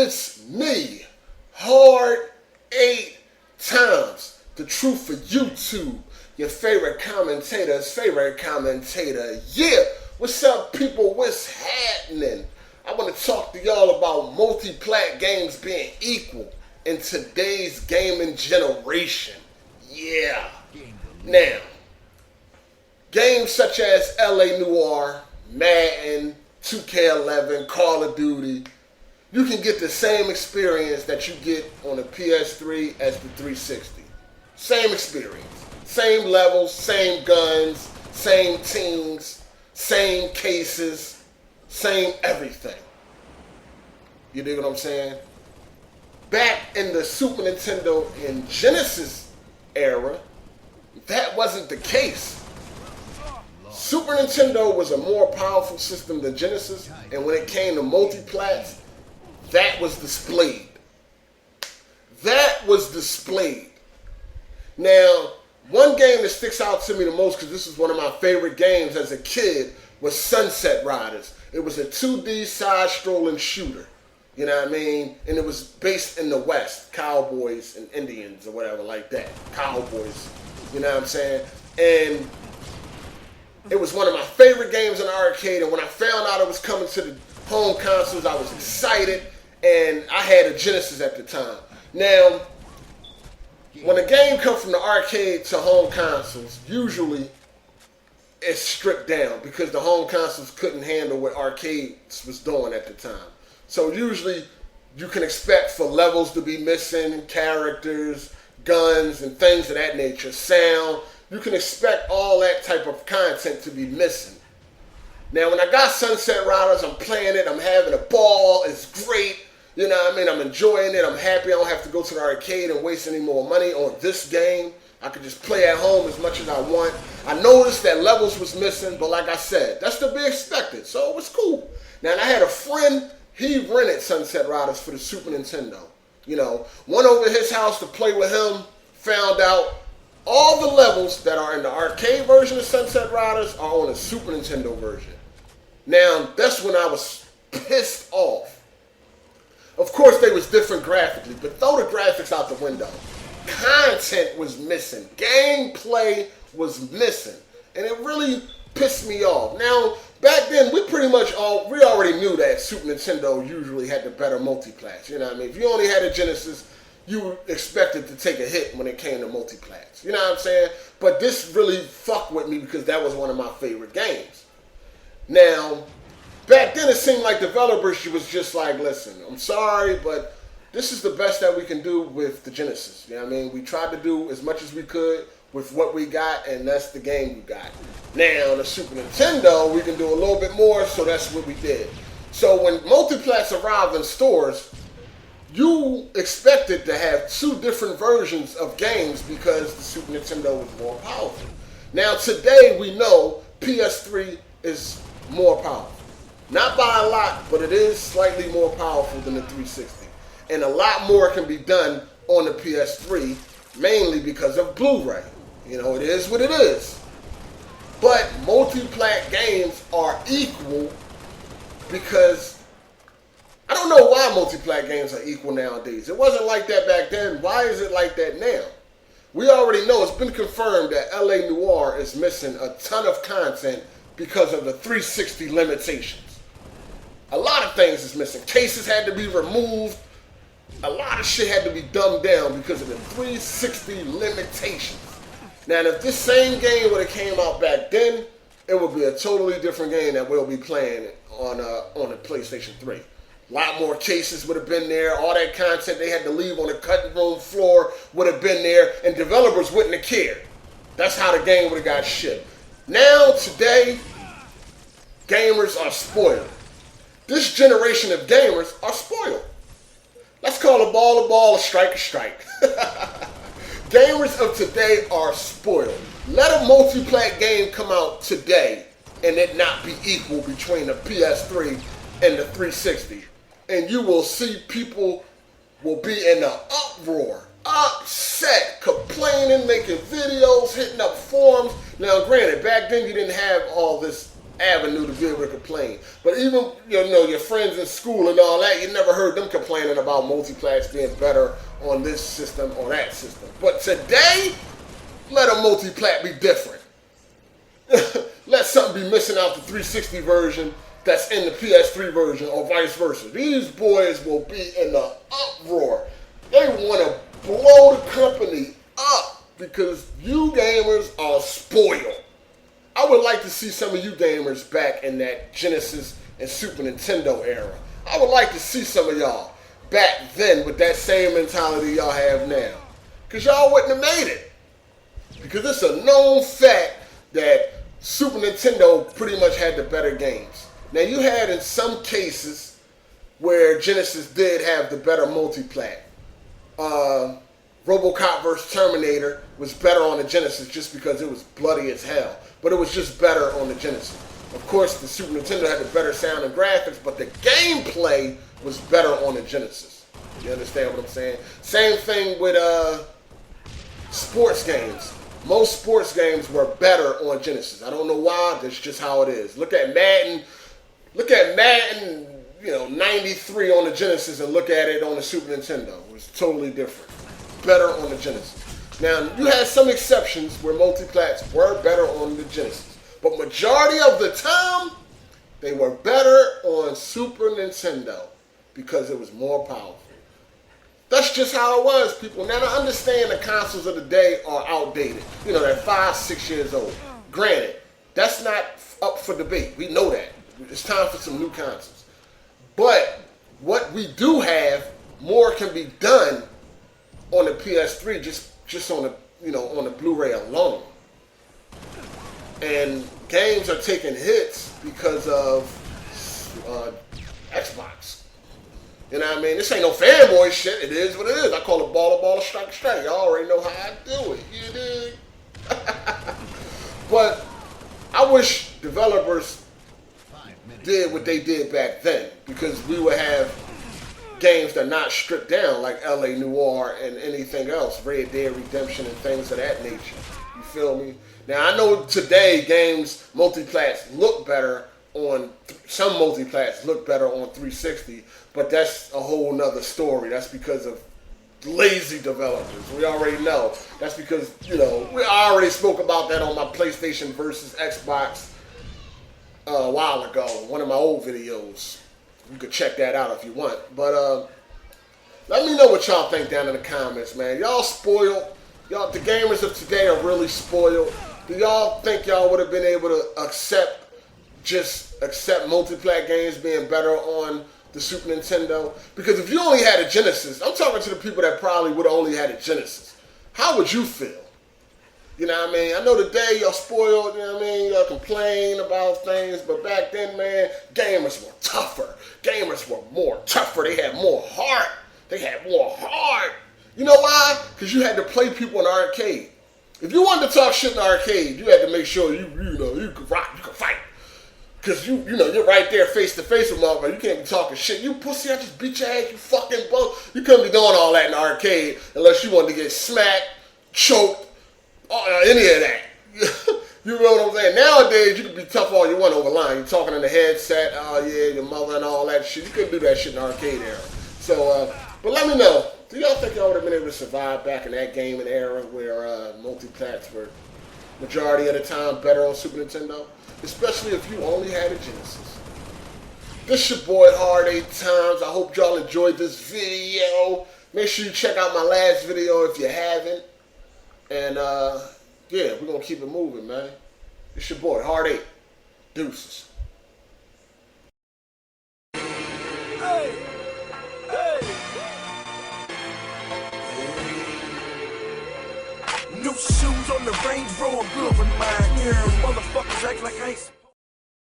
It's me, Hard 8 Times, the truth for YouTube, your favorite commentator's favorite commentator. Yeah, what's up, people? What's happening? I want to talk to y'all about multi-plat games being equal in today's gaming generation. Yeah. Now, games such as LA Noire, Madden, 2K11, Call of Duty, you can get the same experience that you get on the PS3 as the 360. Same experience. Same levels, same guns, same teams, same cases, same everything. You dig what I'm saying? Back in the Super Nintendo and Genesis era, that wasn't the case. Super Nintendo was a more powerful system than Genesis, and when it came to multiplats, that was displayed. That was displayed. Now, one game that sticks out to me the most, because this is one of my favorite games as a kid, was Sunset Riders. It was a 2D side-scrolling shooter. You know what I mean? And it was based in the West. Cowboys and Indians or whatever like that. Cowboys. You know what I'm saying? And it was one of my favorite games in the arcade. And when I found out it was coming to the home consoles, I was excited. And I had a Genesis at the time. Now, when a game comes from the arcade to home consoles, usually it's stripped down because the home consoles couldn't handle what arcades was doing at the time. So usually you can expect for levels to be missing, characters, guns, and things of that nature, sound. You can expect all that type of content to be missing. Now, when I got Sunset Riders, I'm playing it, I'm having a ball, it's great. You know what I mean? I'm enjoying it. I'm happy I don't have to go to the arcade and waste any more money on this game. I could just play at home as much as I want. I noticed that levels was missing, but like I said, that's to be expected, so it was cool. Now, I had a friend, he rented Sunset Riders for the Super Nintendo. You know, went over to his house to play with him, found out all the levels that are in the arcade version of Sunset Riders are on the Super Nintendo version. Now, that's when I was pissed off. Of course, they was different graphically, but throw the graphics out the window. Content was missing. Gameplay was missing. And it really pissed me off. Now, back then, we already knew that Super Nintendo usually had the better multiplats. You know what I mean? If you only had a Genesis, you expected to take a hit when it came to multiplats. You know what I'm saying? But this really fucked with me because that was one of my favorite games. Now, back then, it seemed like developers was just like, listen, I'm sorry, but this is the best that we can do with the Genesis. You know what I mean? We tried to do as much as we could with what we got, and that's the game we got. Now, on the Super Nintendo, we can do a little bit more, so that's what we did. So when multiplats arrived in stores, you expected to have two different versions of games because the Super Nintendo was more powerful. Now, today, we know PS3 is more powerful. Not by a lot, but it is slightly more powerful than the 360. And a lot more can be done on the PS3, mainly because of Blu-ray. You know, it is what it is. But multi-plat games are equal because I don't know why multi-plat games are equal nowadays. It wasn't like that back then. Why is it like that now? We already know, it's been confirmed that LA Noire is missing a ton of content because of the 360 limitations. A lot of things is missing. Cases had to be removed. A lot of shit had to be dumbed down because of the 360 limitations. Now, if this same game would have came out back then, it would be a totally different game that we'll be playing on the PlayStation 3. A lot more cases would have been there. All that content they had to leave on the cutting room floor would have been there, and developers wouldn't have cared. That's how the game would have got shipped. Now, today, gamers are spoiled. This generation of gamers are spoiled. Let's call a ball, a strike a strike. Gamers of today are spoiled. Let a multi-plat game come out today and it not be equal between the PS3 and the 360. And you will see people will be in an uproar, upset, complaining, making videos, hitting up forums. Now, granted, back then you didn't have all this avenue to be able to complain. But even your friends in school and all that, you never heard them complaining about multiplats being better on this system or that system. But today, let a multiplat be different. Let something be missing out the 360 version that's in the PS3 version or vice versa. These boys will be in the uproar. They want to blow the company up because you gamers are spoiled. I would like to see some of you gamers back in that Genesis and Super Nintendo era. I would like to see some of y'all back then with that same mentality y'all have now. Because y'all wouldn't have made it. Because it's a known fact that Super Nintendo pretty much had the better games. Now you had in some cases where Genesis did have the better multiplat. RoboCop vs. Terminator was better on the Genesis just because it was bloody as hell. But it was just better on the Genesis. Of course, the Super Nintendo had the better sound and graphics, but the gameplay was better on the Genesis. You understand what I'm saying? Same thing with sports games. Most sports games were better on Genesis. I don't know why. That's just how it is. Look at Madden. Look at Madden, 93 on the Genesis and look at it on the Super Nintendo. It was totally different. Better on the Genesis. Now, you had some exceptions where multiplats were better on the Genesis. But majority of the time, they were better on Super Nintendo because it was more powerful. That's just how it was, people. Now, I understand the consoles of the day are outdated. They're 5, 6 years old. Granted, that's not up for debate. We know that. It's time for some new consoles. But what we do have, more can be done on the PS3 just on the on the Blu-ray alone. And games are taking hits because of Xbox. You know what I mean? This ain't no fanboy shit. It is what it is. I call it baller, strike, strike. Y'all already know how I do it. You dig? But I wish developers did what they did back then, because we would have games that are not stripped down like LA Noire and anything else, Red Dead Redemption and things of that nature. You feel me? Now I know today games, multiplats look better on, some multiplats look better on 360, but that's a whole nother story. That's because of lazy developers. We already know. That's because, I already spoke about that on my PlayStation versus Xbox a while ago, one of my old videos. You could check that out if you want. But let me know what y'all think down in the comments, man. Y'all spoiled. Y'all, the gamers of today are really spoiled. Do y'all think y'all would have been able to accept multiplat games being better on the Super Nintendo? Because if you only had a Genesis, I'm talking to the people that probably would have only had a Genesis. How would you feel? You know what I mean? I know today y'all spoiled, you know what I mean? Y'all complain about things, but back then, man, gamers were tougher. Gamers were more tougher. They had more heart. They had more heart. You know why? Because you had to play people in the arcade. If you wanted to talk shit in the arcade, you had to make sure you could rock, you could fight. Because you're right there face to face with motherfuckers. You can't be talking shit. You pussy, I just beat your ass, you fucking bro. You couldn't be doing all that in the arcade unless you wanted to get smacked, choked, any of that. You know what I'm saying? Nowadays, you can be tough all you want over line. You're talking in the headset, oh yeah, your mother and all that shit. You couldn't do that shit in the arcade era. So, but let me know. Do y'all think y'all would have been able to survive back in that gaming era where multiplats were majority of the time better on Super Nintendo? Especially if you only had a Genesis. This your boy Hard 8 Times. I hope y'all enjoyed this video. Make sure you check out my last video if you haven't. And yeah, we're gonna keep it moving, man. It's your boy Hard 8. Deuces. Hey, hey. New shoes on the Range Rover, good with mine. Yeah, motherfuckers act like I ain't